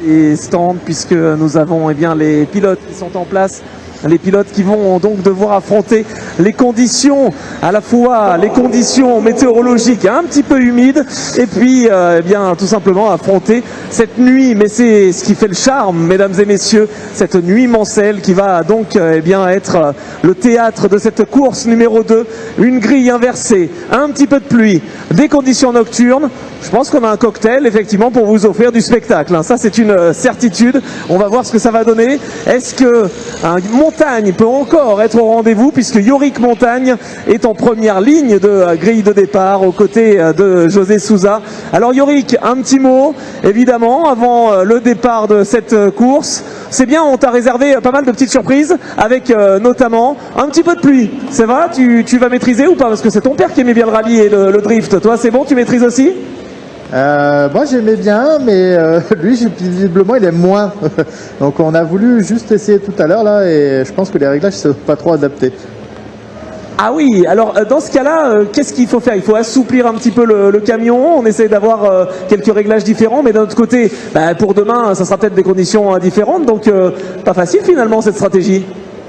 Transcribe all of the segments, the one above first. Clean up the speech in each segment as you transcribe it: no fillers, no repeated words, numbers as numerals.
les stands puisque nous avons eh bien, les pilotes qui sont en place. Les pilotes qui vont donc devoir affronter les conditions, à la fois les conditions météorologiques un petit peu humides et puis eh bien tout simplement affronter cette nuit. Mais c'est ce qui fait le charme, mesdames et messieurs, cette nuit Mancel qui va donc eh bien être le théâtre de cette course numéro 2. Une grille inversée, un petit peu de pluie, des conditions nocturnes. Je pense qu'on a un cocktail effectivement pour vous offrir du spectacle. Ça c'est une certitude. On va voir ce que ça va donner. Est-ce que Montagne peut encore être au rendez-vous puisque Yorick Montagne est en première ligne de grille de départ aux côtés de José Sousa. Alors Yorick, un petit mot évidemment avant le départ de cette course. C'est bien, on t'a réservé pas mal de petites surprises avec notamment un petit peu de pluie. C'est vrai, tu vas maîtriser ou pas? Parce que c'est ton père qui aimait bien le rallye et le drift. Toi c'est bon, tu maîtrises aussi? Moi j'aimais bien, mais lui visiblement il aime moins. Donc on a voulu juste essayer tout à l'heure là, et je pense que les réglages ne sont pas trop adaptés. Ah oui, alors dans ce cas-là, qu'est-ce qu'il faut faire? Il faut assouplir un petit peu le camion, on essaie d'avoir quelques réglages différents, mais d'un autre côté, pour demain, ça sera peut-être des conditions différentes, donc pas facile finalement cette stratégie.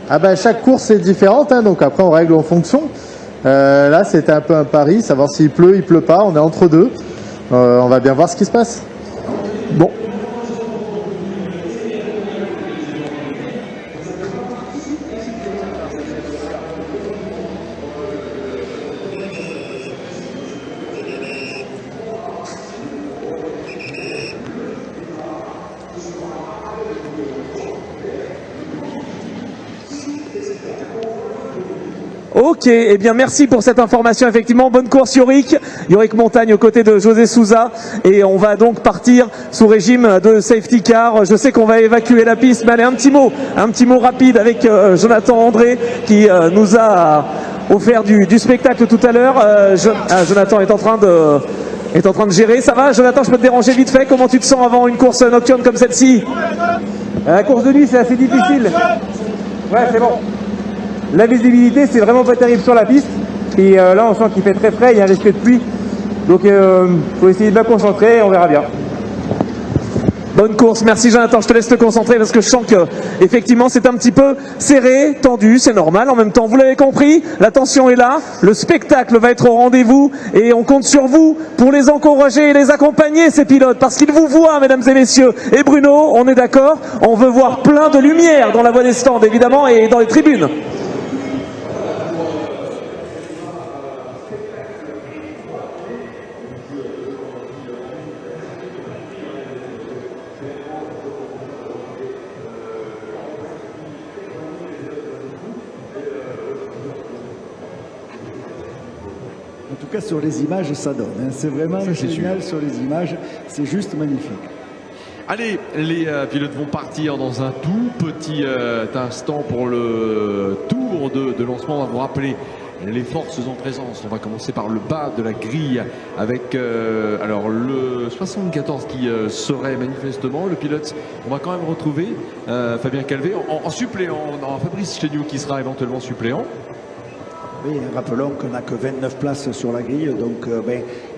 Ah ben chaque course est différente, hein, donc après on règle en fonction. Là c'était un peu un pari, savoir s'il pleut, il pleut pas, on est entre deux. On va bien voir ce qui se passe. Bon. Ok, eh bien merci pour cette information. Effectivement, bonne course Yorick. Yorick Montagne aux côtés de José Sousa. Et on va donc partir sous régime de safety car. Je sais qu'on va évacuer la piste, mais allez, un petit mot rapide avec Jonathan André qui nous a offert du spectacle tout à l'heure. Jonathan est en train de gérer. Ça va, Jonathan, je peux te déranger vite fait? Comment tu te sens avant une course nocturne comme celle-ci? La course de nuit, c'est assez difficile. Ouais, c'est bon. La visibilité, c'est vraiment pas terrible sur la piste. Et là, on sent qu'il fait très frais, il y a un risque de pluie. Donc, faut essayer de bien concentrer et on verra bien. Bonne course, merci Jonathan, je te laisse te concentrer parce que je sens que effectivement c'est un petit peu serré, tendu, c'est normal. En même temps, vous l'avez compris, la tension est là, le spectacle va être au rendez-vous et on compte sur vous pour les encourager et les accompagner ces pilotes parce qu'ils vous voient, mesdames et messieurs. Et Bruno, on est d'accord, on veut voir plein de lumière dans la voie des stands évidemment et dans les tribunes. En tout cas, sur les images, ça donne. Hein. C'est vraiment génial sur les images. C'est juste magnifique. Allez, les pilotes vont partir dans un tout petit instant pour le tour de lancement. On va vous rappeler les forces en présence. On va commencer par le bas de la grille avec alors le 74 qui serait manifestement le pilote. On va quand même retrouver Fabien Calvé en suppléant, Fabrice Chéniaud qui sera éventuellement suppléant. Oui, rappelons qu'on n'a que 29 places sur la grille, donc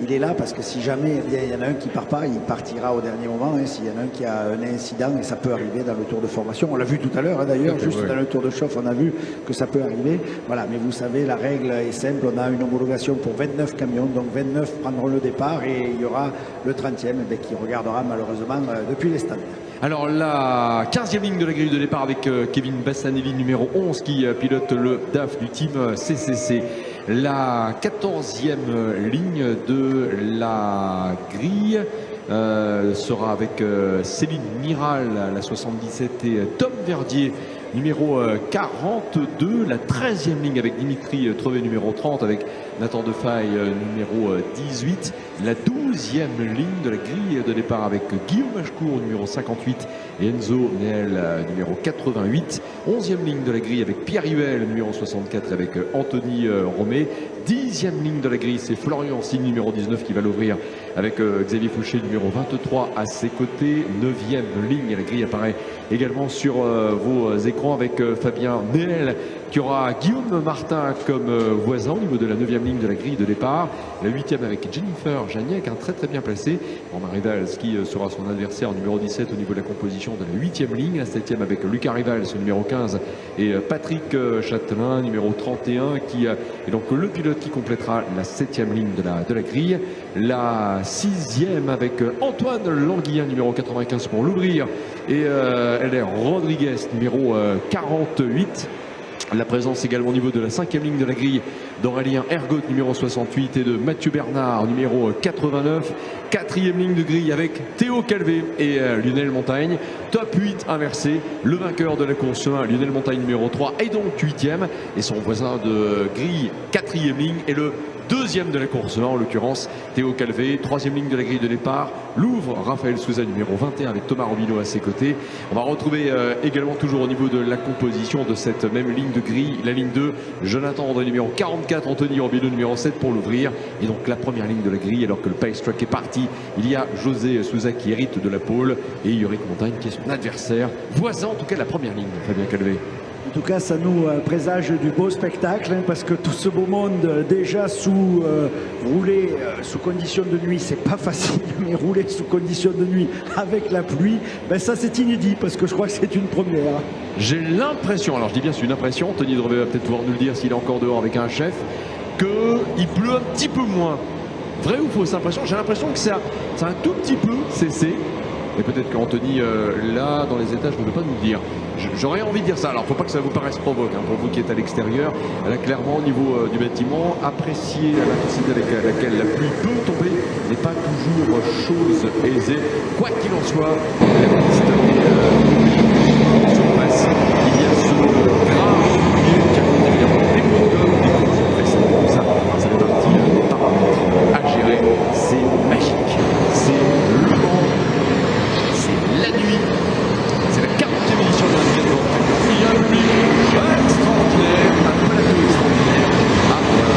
il est là parce que si jamais il y en a un qui part pas, il partira au dernier moment. Hein, s'il y en a un qui a un incident, et ça peut arriver dans le tour de formation. On l'a vu tout à l'heure, hein, d'ailleurs, juste dans le tour de chauffe, on a vu que ça peut arriver. Voilà, mais vous savez, la règle est simple. On a une homologation pour 29 camions, donc 29 prendront le départ et il y aura le 30e qui regardera malheureusement depuis les stades. Alors la 15e ligne de la grille de départ avec Kevin Bassanelli numéro 11 qui pilote le DAF du team CCC. La 14e ligne de la grille sera avec Céline Miral, la 77, et Tom Verdier numéro 42. La 13e ligne avec Dimitri Trevet numéro 30 avec Nathan Defaille numéro 18. La 12e ligne de la grille de départ avec Guillaume Machecourt numéro 58 et Enzo Neel numéro 88. 11e ligne de la grille avec Pierre Huel numéro 64 avec Anthony Romé. 10e ligne de la grille, c'est Florian Signe numéro 19 qui va l'ouvrir avec Xavier Fouché numéro 23 à ses côtés. 9e ligne, la grille apparaît également sur vos écrans avec Fabien Neel qui aura Guillaume Martin comme voisin au niveau de la 9e ligne de la grille de départ. La 8e avec Jennifer Janiek, un très bien placé. Romain Rivals qui sera son adversaire numéro 17 au niveau de la composition de la 8e ligne. La 7e avec Lucas Rivals, numéro 15, et Patrick Châtelain, numéro 31, qui est donc le pilote qui complétera la 7e ligne de la grille. La 6e avec Antoine Languillin, numéro 95 pour l'ouvrir, et Elder Rodriguez, numéro 48. La présence également au niveau de la 5e ligne de la grille d'Aurélien Ergot, numéro 68, et de Mathieu Bernard, numéro 89. 4e ligne de grille avec Théo Calvé et Lionel Montagne. Top 8 inversé. Le vainqueur de la course 1, Lionel Montagne, numéro 3, est donc 8e. Et son voisin de grille, 4e ligne, est le 2e de la course 1, en l'occurrence Théo Calvé. 3e ligne de la grille de départ, Louvre Raphaël Souza, numéro 21, avec Thomas Robineau à ses côtés. On va retrouver également toujours au niveau de la composition de cette même ligne de grille, la ligne 2, Jonathan André, numéro 44, Anthony Robineau, numéro 7 pour l'ouvrir. Et donc la première ligne de la grille, alors que le pace track est parti, il y a José Souza qui hérite de la pole et Yorick Montagne qui est son adversaire, voisin en tout cas de la première ligne. Fabien Calvé. En tout cas, ça nous présage du beau spectacle, hein, parce que tout ce beau monde déjà rouler sous conditions de nuit, c'est pas facile, mais rouler sous conditions de nuit avec la pluie, ben ça c'est inédit, parce que je crois que c'est une première. J'ai l'impression, alors je dis bien c'est une impression, Tony Drevet va peut-être pouvoir nous le dire s'il est encore dehors avec un chef, qu'il pleut un petit peu moins. Vrai ou fausse impression? J'ai l'impression que ça a un tout petit peu cessé. Et peut-être qu'Anthony, là, dans les étages, ne peut pas nous le dire. J'aurais envie de dire ça. Alors, il ne faut pas que ça vous paraisse provoque, hein, pour vous qui êtes à l'extérieur. Là, clairement, au niveau du bâtiment, apprécier l'intensité avec laquelle la pluie peut tomber n'est pas toujours chose aisée. Quoi qu'il en soit, la piste est surface. Il y a ce grave milieu qui a évidemment des mots comme des conditions précédentes. Tout ça, ça fait partie des paramètres à gérer. C'est magique. C'est le vent. La nuit, c'est la 40e édition de la Navigator. Il y a un public extraordinaire, un plateau extraordinaire. Ah, voilà,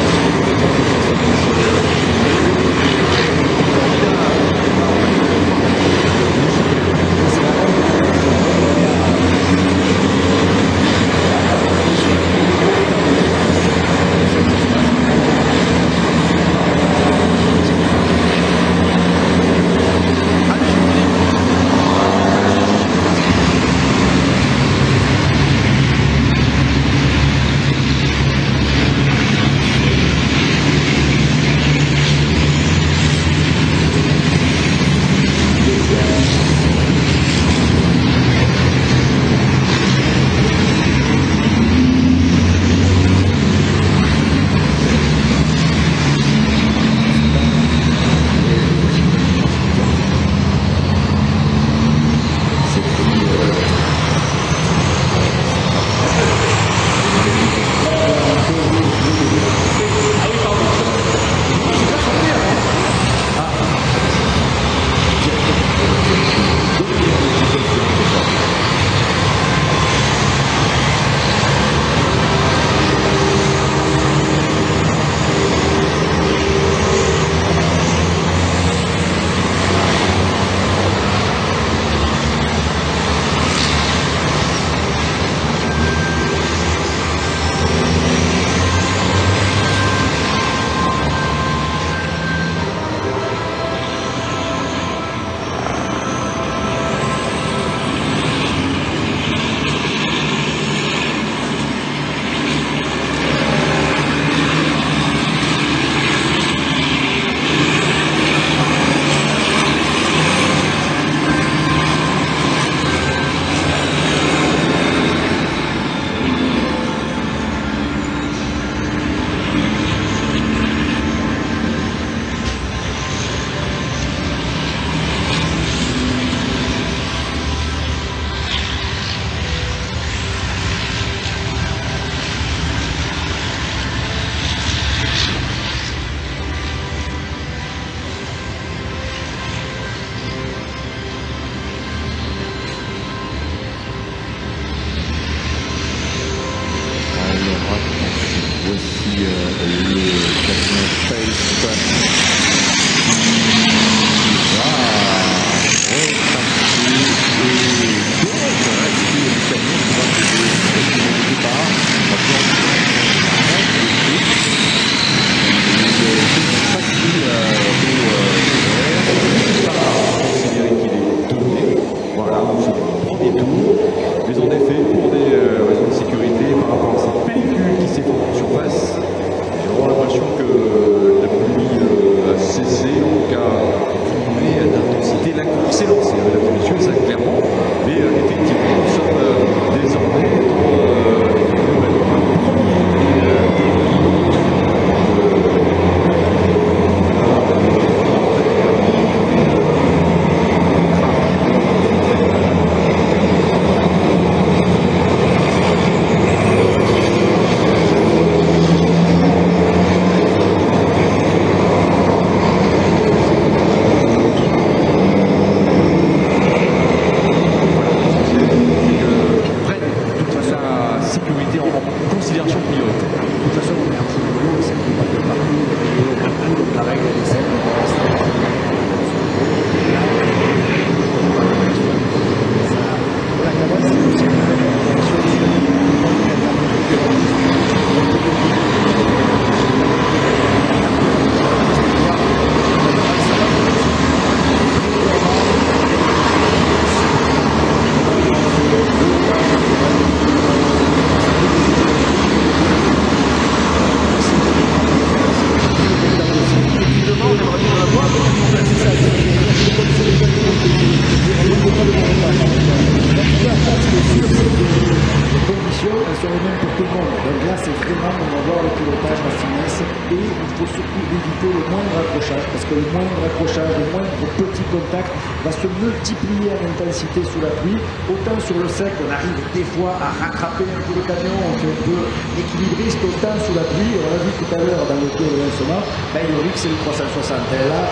faut surtout éviter le moindre accrochage, parce que le moindre accrochage, le moindre petit contact va se multiplier en intensité sous la pluie. Autant sur le sec, on arrive des fois à rattraper un peu le camion, on fait un peu équilibriste, autant sous la pluie, on l'a vu tout à l'heure dans le tour de lancement, hydraulique c'est le 360. Et là,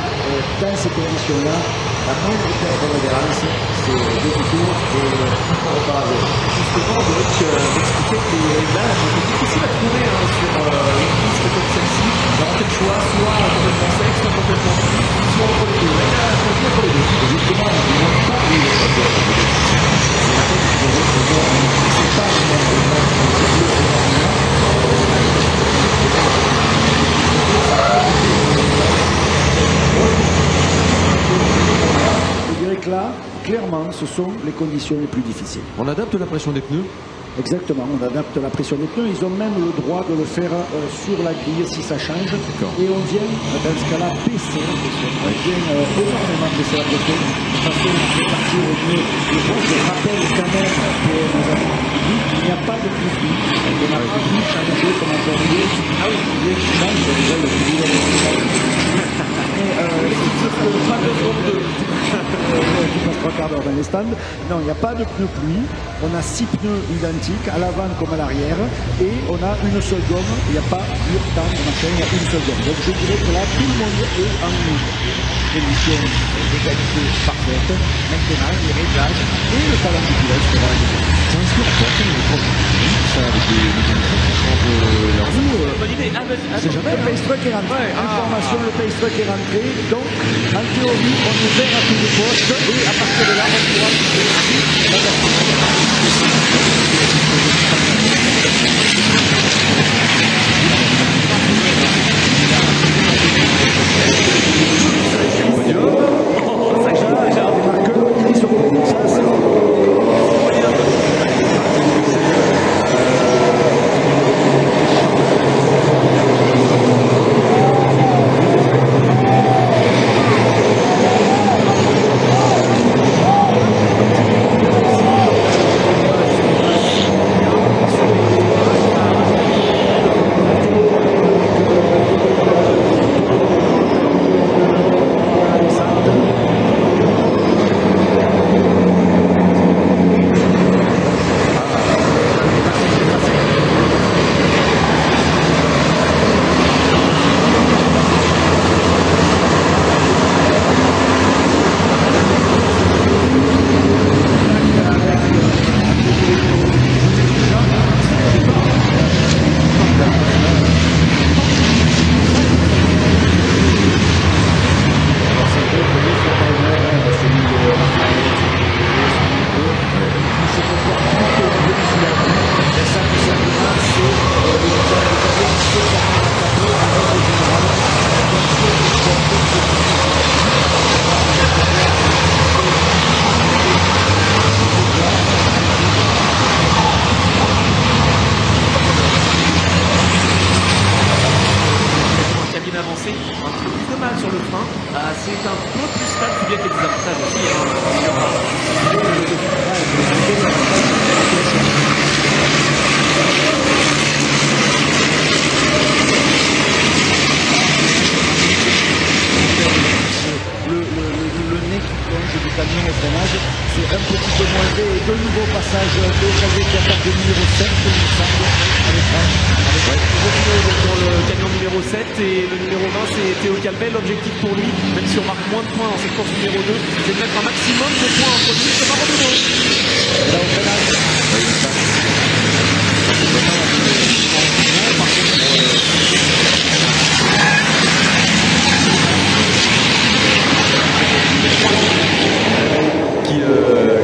dans ces conditions-là, la moindre perte de révérence, c'est demi-tour et reparable. Justement, donc, d'expliquer que les réglages sont difficiles à trouver sur une piste comme celle-ci. Alors, on fait le choix, soit complètement sec, soit complètement frit, soit entre les deux. Là, il y a un choix entre les deux. Justement, on ne demande pas les c'est pas je dirais que là, clairement, ce sont les conditions les plus difficiles. On adapte la pression des pneus. Exactement, on adapte la pression des pneus. Ils ont même le droit de le faire sur la grille si ça change. Et on vient, dans ce cas-là, baisser la pression. On vient énormément baisser la pression de façon à répartir au mieux. Et bon, je rappelle quand même pour nos amis du public qu'il n'y a pas de plus. On n'a pas pu changer comme un janvier. Ah oui, il change, déjà le plus Pas de zone de... qui passe 3 quarts d'heure dans les stands. Non, il n'y a pas de pneus pluie. On a 6 pneus identiques, à l'avant comme à l'arrière. Et on a une seule gomme. Il n'y a pas d'urtan, machin, il y a une seule gomme. Donc je dirais que là, tout le monde est en condition d'égalité parfaite. Maintenant, les réglages et le talent du pilote sera la différence. Ça inspire quoi ça avec des mécaniciens qui changent leur roue Bonne idée. C'est jamais le pace truck est rentré. Information, le pace truck est rentré. Donc, en théorie, on est ouvert à tous les postes et à partir de là, on pourra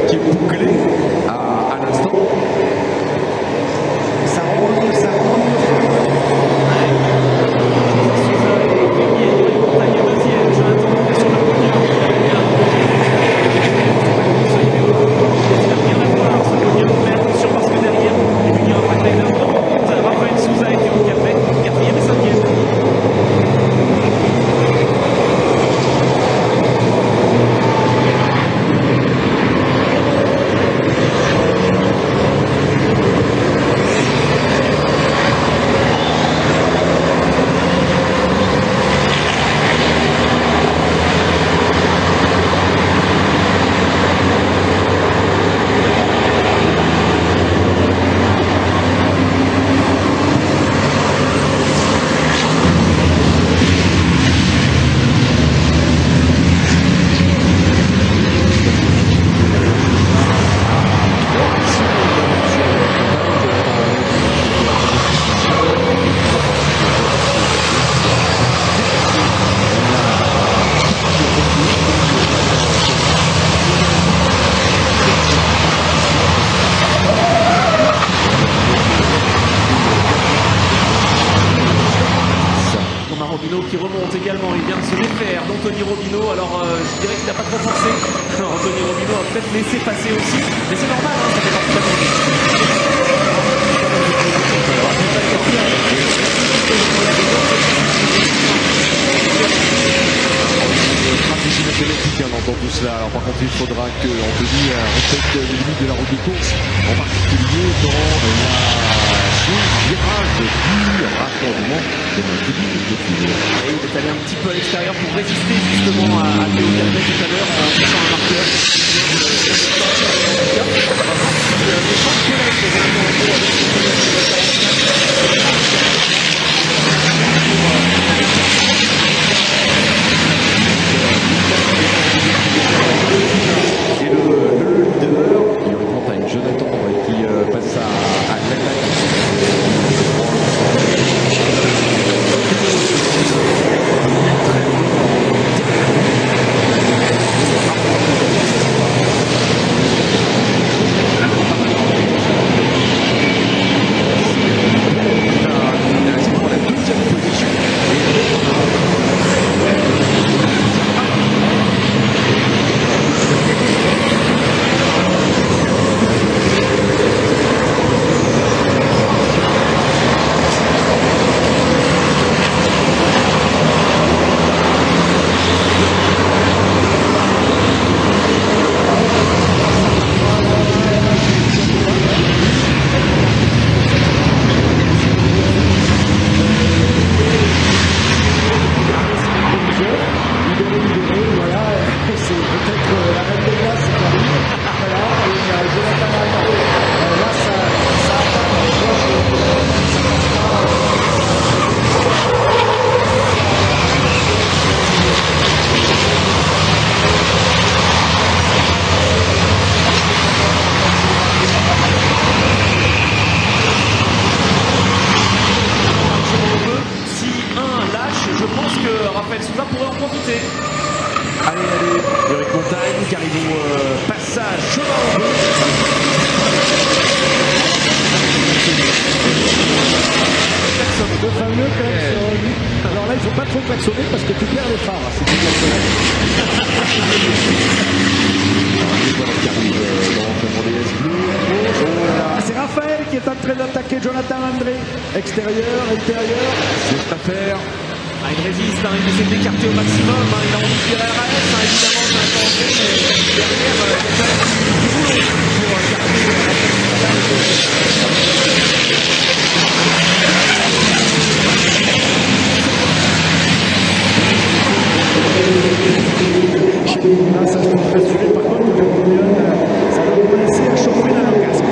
qui est bouclé à l'instant. Ça remonte. Souza a été au café. Robino qui remonte également, il vient de se défaire d'Anthony Robino. Alors je dirais qu'il n'a pas trop forcé. Anthony Robino a peut-être laissé passer aussi, mais c'est normal, hein, ça fait partie de la stratégie mathématique dans tout cela. Alors par contre, il faudra que Anthony respecte les limites de la route de course, en particulier dans virage du raccordement de notre ligne de tunnel. Et il est allé un petit peu à l'extérieur pour résister justement à Théo Calvet tout à l'heure en touchant un marqueur. Et le leader, Yuri Montagne, Jonathan qui passe à l'attaque. Alors là, il ne faut pas trop klaxonner parce que tu perds les phares si tu klaxonnes. C'est Raphaël qui est en train d'attaquer Jonathan André. Extérieur, intérieur. C'est à faire. Il résiste, il essaie d'écarter au maximum, il a envie de tirer RAS, évidemment, Jonathan André, mais derrière, il y a quand même du boulot pour Là, ça se pressurer. Par contre, ça va commencer à chauffer dans le casque.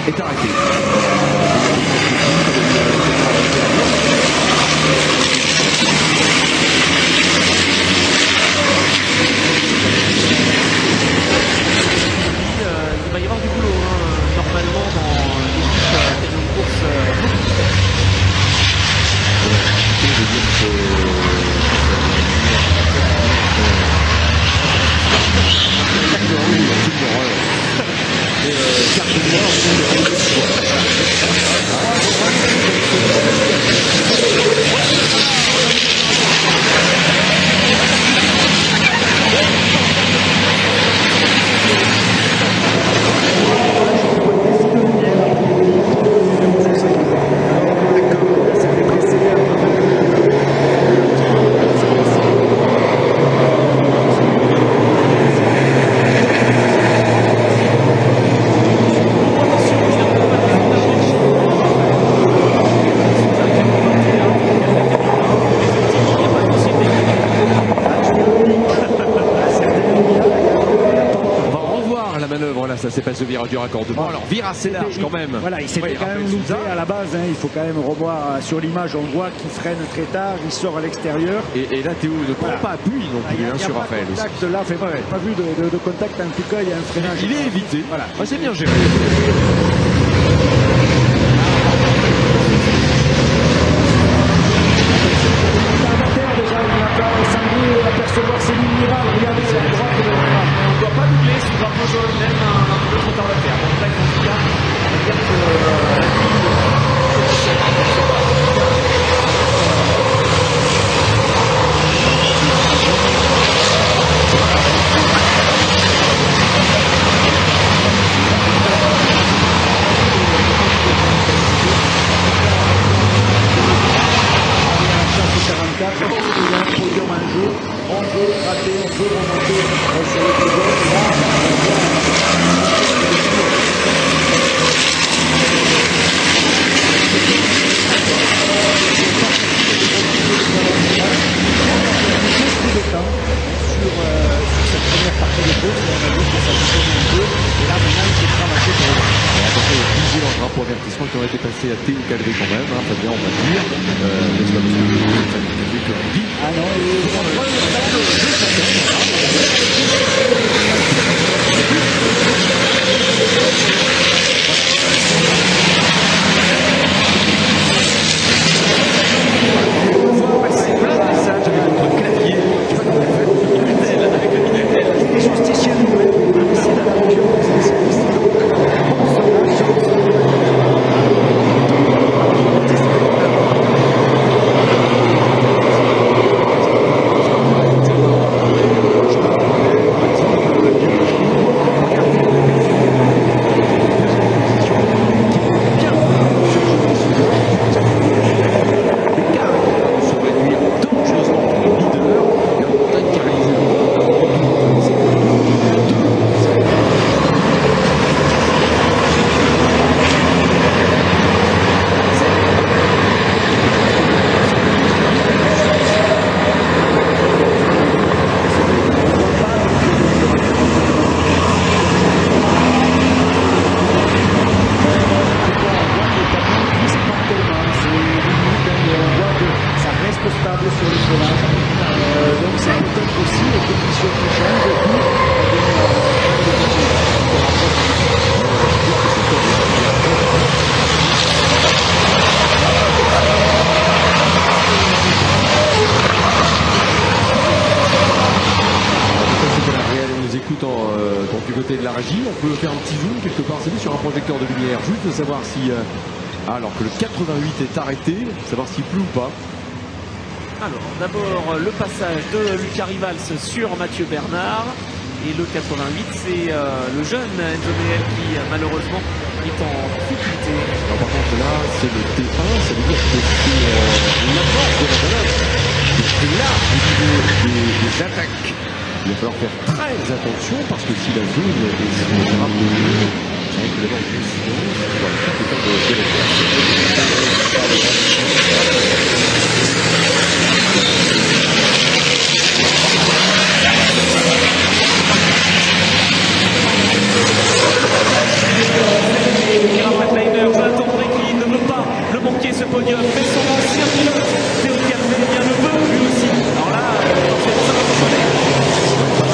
Est arrêté. Il va y avoir du boulot, normalement, dans l'équipe de course. Carte noire. c'est pas ce virage du raccordement. Alors, vire assez large quand même. Voilà, il s'était Oui, quand même rappelle loupé ça. à la base. Hein. Il faut quand même revoir sur l'image. On voit qu'il freine très tard. Il sort à l'extérieur. Et là, Théo ne prend Voilà. pas appui non Il plus n'y a, hein, sur pas Raphaël de aussi. contact là. Fait, pas vu de contact. En tout cas, il y a un freinage. Il est évité. Voilà. Ah, c'est bien géré. Déjà, il n'a pas semblé apercevoir Céline Miral. Regardez sur la droite de Miral. On ne doit pas doubler sur drapeau jaune, même un peu trop tard à faire. Donc bref, en tout cas, on va dire que la il y a un podium en jeu. On veut rater, on veut remonter sur le podium. Et là, plus de temps sur cette première partie de course. On a vu que ça bougeait un peu. Et là, maintenant, il s'est cravaché pour le Attention, il y a plusieurs drapeaux avertissements qui ont été passés à Théo Calvé quand même, hein, Fabien, on va dire. N'est-ce pas, monsieur Calvé, que l'on dit. Ah non, C'est plein de messages avec votre clavier. Je sais pas comment vous faites. Minitel, avec le Minitel. les justiciers nous c'est la région spécialiste. Se réduire dangereusement pour le leader. Et en montagne qui a réalisé Ça reste stable sur le freinage. Donc c'est peut-être aussi les conditions qui changent. Et puis, C'était la réelle, on nous écoute donc du côté de la régie. On peut faire un petit zoom quelque part, c'est sur un projecteur de lumière, juste de savoir si, alors que le 88 est arrêté, savoir s'il pleut ou pas. Alors, d'abord, le passage de Lucas Rivals sur Mathieu Bernard. Et le 88, c'est le jeune Enzo Méel qui, malheureusement, est en difficulté. Alors, par contre, là, c'est le T1, ça veut dire que c'est l'avance de la balade. C'est là, au niveau des attaques. Il va falloir faire très attention parce que si la zone est sur le drapeau jaune, c'est vrai que là-bas, on fait silence, on va tout faire de Et Raphaël Leiner, Jonathan Bréqui ne veut pas le manquer ce podium, mais son ancien pilote, Théo Calvé, eh bien, le veut lui aussi. Alors là, ça va fonctionner.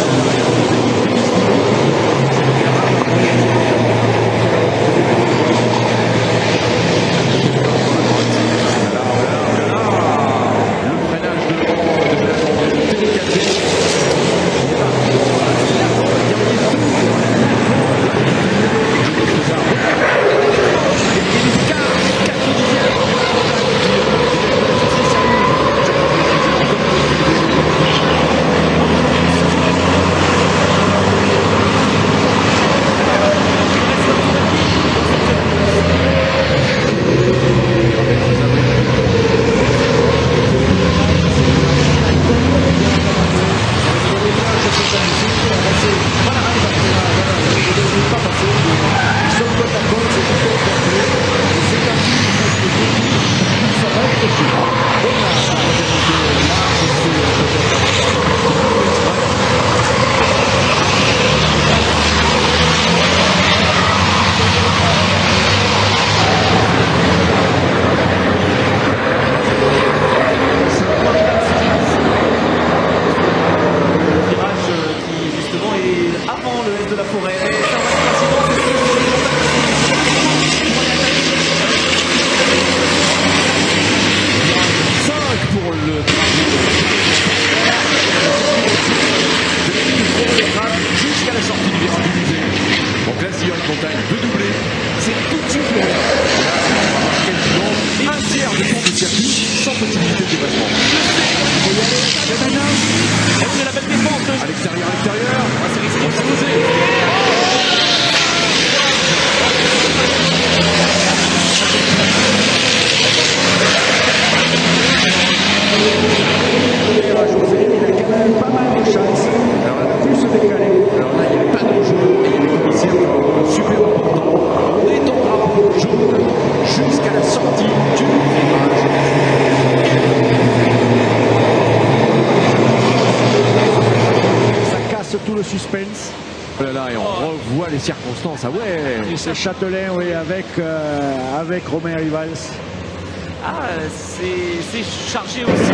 suspense. Oh là là, et on revoit les circonstances. Ah ouais. Et c'est Châtelain, oui, avec Romain Rivals. Ah, c'est chargé aussi.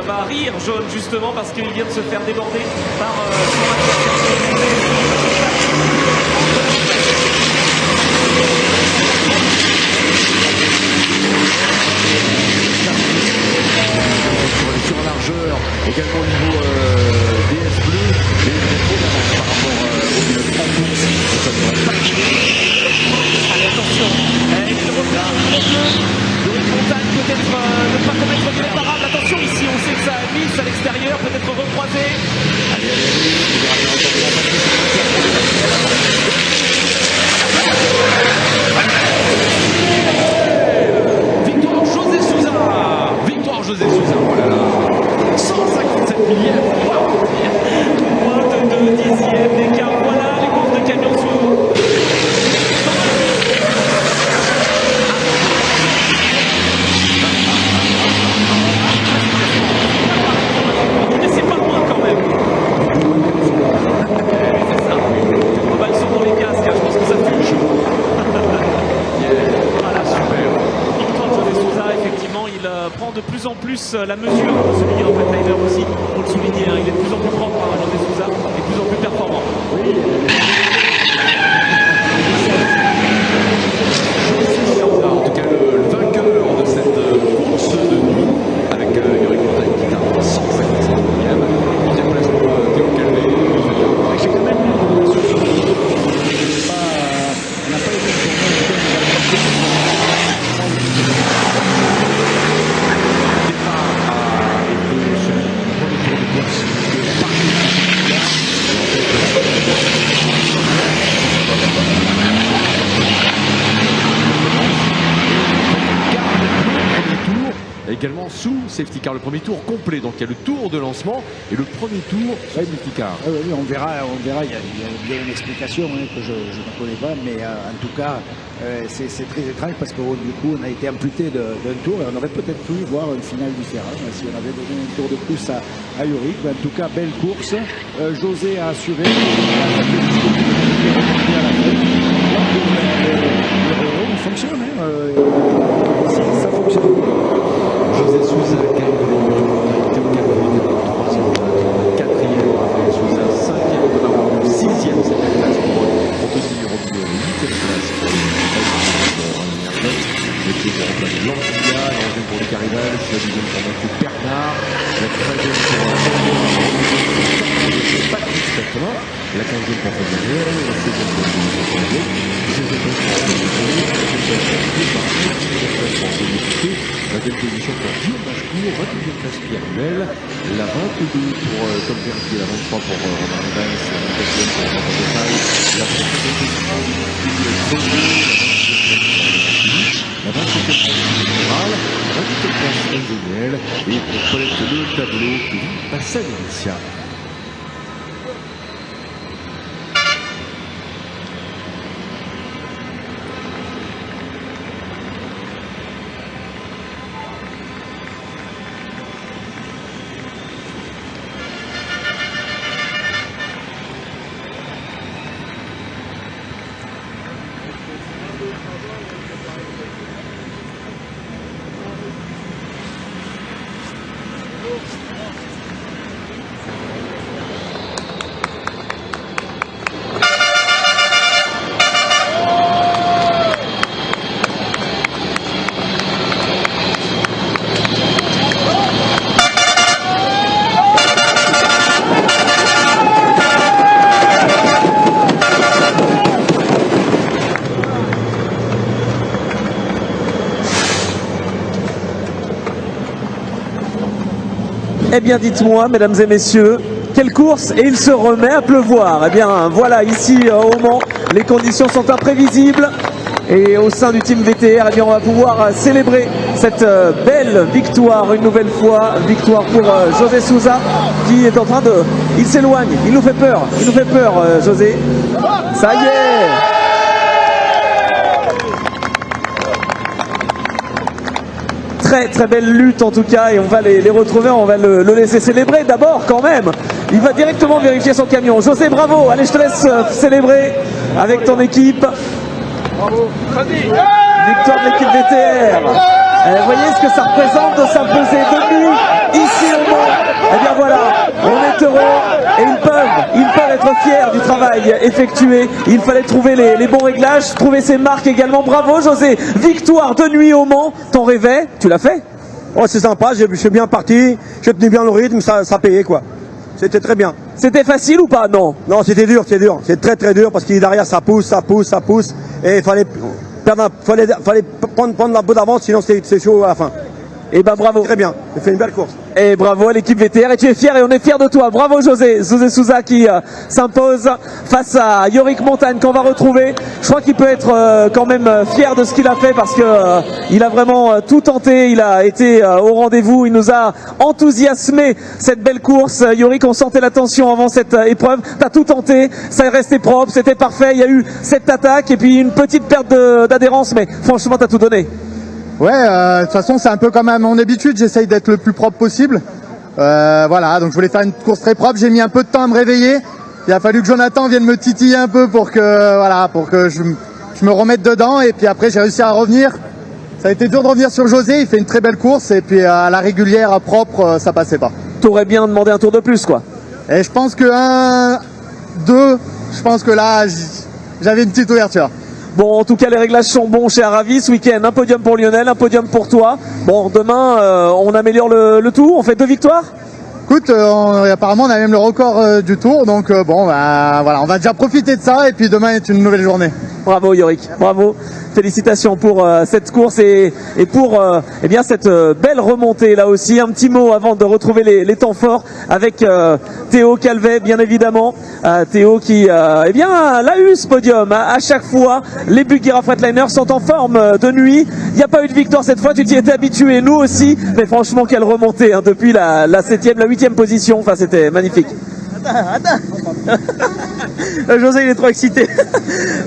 Va rire, Jaune, justement parce qu'il vient de se faire déborder par son adversaire. Sur largeur, également au niveau DS bleu, et trop d'avance par rapport au pilote en course. Ça ne devrait pas Allez, attention, il revient le montagne peut-être ne pas commettre d'irréparable. Attention ici, on sait que ça glisse à l'extérieur, peut-être recroisé. Victoire José Sousa. Victoire José Sousa. Oh là là. 157 millième. Moins de 2 dixièmes d'écart. Voilà les courses de camions sous. Mais c'est pas loin quand même. C'est ça. On va le son dans les casques, hein. Je pense que ça fait le jeu. Voilà, super. Victoire José Sousa, effectivement, il prend de plus en plus la mesure. On peut souligner en fait Tyler aussi, pour le souligner, hein. Il est de plus en plus propre, hein, José Sousa, et de plus en plus performant. En tout cas, le vainqueur de cette course de nuit avec Yuri Montagne qui termine 157 millième. Troisième place pour Théo Calvé. J'ai quand même une information sur le jeu. On n'a pas été également sous safety car, le premier tour complet. Donc il y a le tour de lancement et le premier tour safety car. Oui, on verra, il y a bien une explication que je ne connais pas, mais en tout cas, c'est très étrange parce que du coup, on a été amputé d'un tour et on aurait peut-être pu voir une finale différente si on avait donné un tour de plus à Yorick. En tout cas, belle course. José a assuré. Il fonctionne, ça fonctionne. José Sousa gagne de Théo Calvé, troisième, quatrième Raphaël Sousa, cinquième de Navarro, sixième, septième place pour Anthony Robillon, huitième place pour le deuxième remplacé Lantia, la onzième pour Lucas Rivals, la deuxième pour Mathieu Bernard, la treizième pour Patrick Bertrand, la quinzième pour Fabien Réel, la seizième pour Julien Calvé, dix-septième place pour Anthony Robillon, la deuxième place pour Dieu Martin, la deuxième place pour Anthony Piquet, la deuxième position pour Guillaume Bachecourt, 22e place Pierre Huel, la 22 pour Tom Verdier, la 23 pour Romain Rivals, la 24e pour Romain Détail, la 37e position pour la 27e place générale, la 28e place Enzenel, et pour collecte le tableau, Kevin Passanelicia. Eh bien, dites-moi, mesdames et messieurs, quelle course, et il se remet à pleuvoir. Eh bien, voilà, ici au Mans, les conditions sont imprévisibles. Et au sein du team VTR, eh bien, on va pouvoir célébrer cette belle victoire, une nouvelle fois. Victoire pour José Souza, qui est en train de... Il s'éloigne, il nous fait peur, José. Ça y est! Très très belle lutte en tout cas, et on va les retrouver, on va le laisser célébrer d'abord quand même. Il va directement vérifier son camion. José, bravo, allez, je te laisse célébrer avec ton équipe. Bravo. Victoire de l'équipe VTR. Vous voyez ce que ça représente de s'imposer debout ici au Mans. Eh bien voilà, on est heureux et ils peuvent être fiers du travail effectué. Il fallait trouver les bons réglages, trouver ses marques également. Bravo José, victoire de nuit au Mans. T'en rêvais, tu l'as fait? Oh, c'est sympa, je suis bien parti, j'ai tenu bien le rythme, ça payait quoi. C'était très bien. C'était facile ou pas? Non. Non, c'était dur, c'est dur. C'est très très dur parce qu'il derrière ça pousse. Et il fallait prendre un peu d'avance, sinon c'est chaud à la fin. Et ben bravo. Très bien, j'ai fait une belle course. Et bravo à l'équipe VTR, et tu es fier et on est fier de toi. Bravo José Souza qui s'impose face à Yorick Montagne qu'on va retrouver. Je crois qu'il peut être quand même fier de ce qu'il a fait parce que il a vraiment tout tenté, il a été au rendez-vous, il nous a enthousiasmé cette belle course. Yorick, on sentait la tension avant cette épreuve, t'as tout tenté, ça est resté propre, c'était parfait, il y a eu cette attaque et puis une petite perte d'adhérence, mais franchement t'as tout donné. Ouais, de toute façon c'est un peu comme à mon habitude, j'essaye d'être le plus propre possible. Voilà, donc je voulais faire une course très propre, j'ai mis un peu de temps à me réveiller. Il a fallu que Jonathan vienne me titiller un peu pour que je me remette dedans, et puis après j'ai réussi à revenir. Ça a été dur de revenir sur José, il fait une très belle course, et puis à la régulière, à propre, ça passait pas. T'aurais bien demandé un tour de plus quoi. Et je pense que 1, 2, je pense que là j'avais une petite ouverture. Bon, en tout cas, les réglages sont bons chez Aravis. Ce week-end, un podium pour Lionel, un podium pour toi. Bon, demain, on améliore le tout. On fait 2 victoires. Écoute, apparemment, on a même le record du tour. Donc, bon, bah, voilà, on va déjà profiter de ça. Et puis, demain est une nouvelle journée. Bravo, Yorick. Bravo. Félicitations pour cette course et pour eh bien cette belle remontée là aussi. Un petit mot avant de retrouver les temps forts avec Théo Calvet, bien évidemment. Théo qui eh bien l'a eu ce podium. À chaque fois, les Bulgara Freightliner sont en forme de nuit. Il n'y a pas eu de victoire cette fois, tu t'y étais habitué, nous aussi. Mais franchement, quelle remontée hein, depuis la 7e, la 8e position. Enfin, c'était magnifique. Attends. José il est trop excité.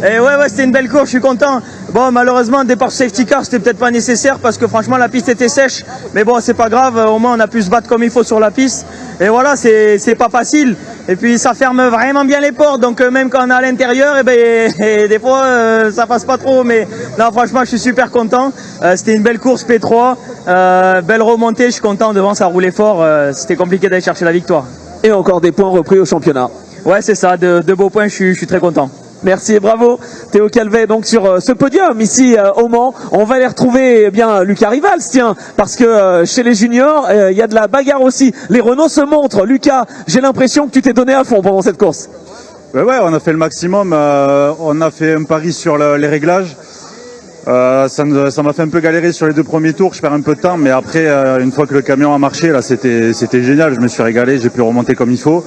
Et ouais c'était une belle course, je suis content. Bon malheureusement départ safety car c'était peut-être pas nécessaire parce que franchement la piste était sèche. Mais bon c'est pas grave, au moins on a pu se battre comme il faut sur la piste. Et voilà c'est pas facile. Et puis ça ferme vraiment bien les portes, donc même quand on est à l'intérieur, et des fois ça passe pas trop. Mais là franchement je suis super content. C'était une belle course P3, belle remontée, je suis content, devant ça roulait fort, c'était compliqué d'aller chercher la victoire. Et encore des points repris au championnat. Ouais c'est ça, de beaux points, je suis très content. Merci et bravo Théo Calvet donc sur ce podium ici au Mans. On va aller retrouver eh bien Lucas Rivals, tiens, parce que chez les juniors il y a de la bagarre aussi. Les Renault se montrent. Lucas, j'ai l'impression que tu t'es donné à fond pendant cette course. Ouais, on a fait le maximum. On a fait un pari sur les réglages. Ça m'a fait un peu galérer sur les 2 premiers tours, je perds un peu de temps, mais après une fois que le camion a marché, là c'était génial, je me suis régalé, j'ai pu remonter comme il faut.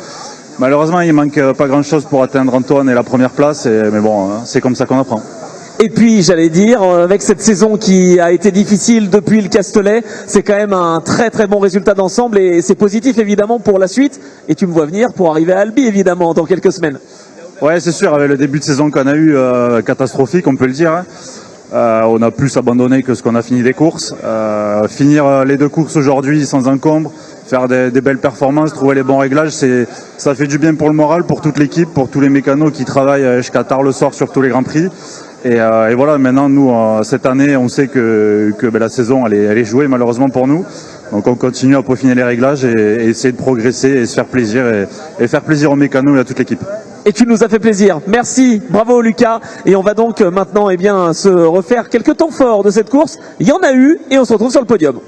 Malheureusement il manque pas grand chose pour atteindre Antoine et la première place, mais bon c'est comme ça qu'on apprend. Et puis j'allais dire, avec cette saison qui a été difficile depuis le Castellet, c'est quand même un très très bon résultat d'ensemble et c'est positif évidemment pour la suite. Et tu me vois venir pour arriver à Albi évidemment dans quelques semaines. Ouais c'est sûr, avec le début de saison qu'on a eu catastrophique on peut le dire. On a plus abandonné que ce qu'on a fini des courses. Finir les 2 courses aujourd'hui sans encombre, faire des belles performances, trouver les bons réglages, ça fait du bien pour le moral, pour toute l'équipe, pour tous les mécanos qui travaillent jusqu'à tard le soir sur tous les Grands Prix. Et voilà, maintenant nous cette année on sait que la saison elle est jouée malheureusement pour nous. Donc on continue à peaufiner les réglages et essayer de progresser et se faire plaisir et faire plaisir aux mécanos et à toute l'équipe. Et tu nous as fait plaisir. Merci, bravo Lucas. Et on va donc maintenant eh bien, se refaire quelques temps forts de cette course. Il y en a eu et on se retrouve sur le podium.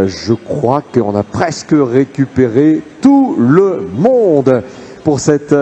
Je crois qu'on a presque récupéré tout le monde pour cette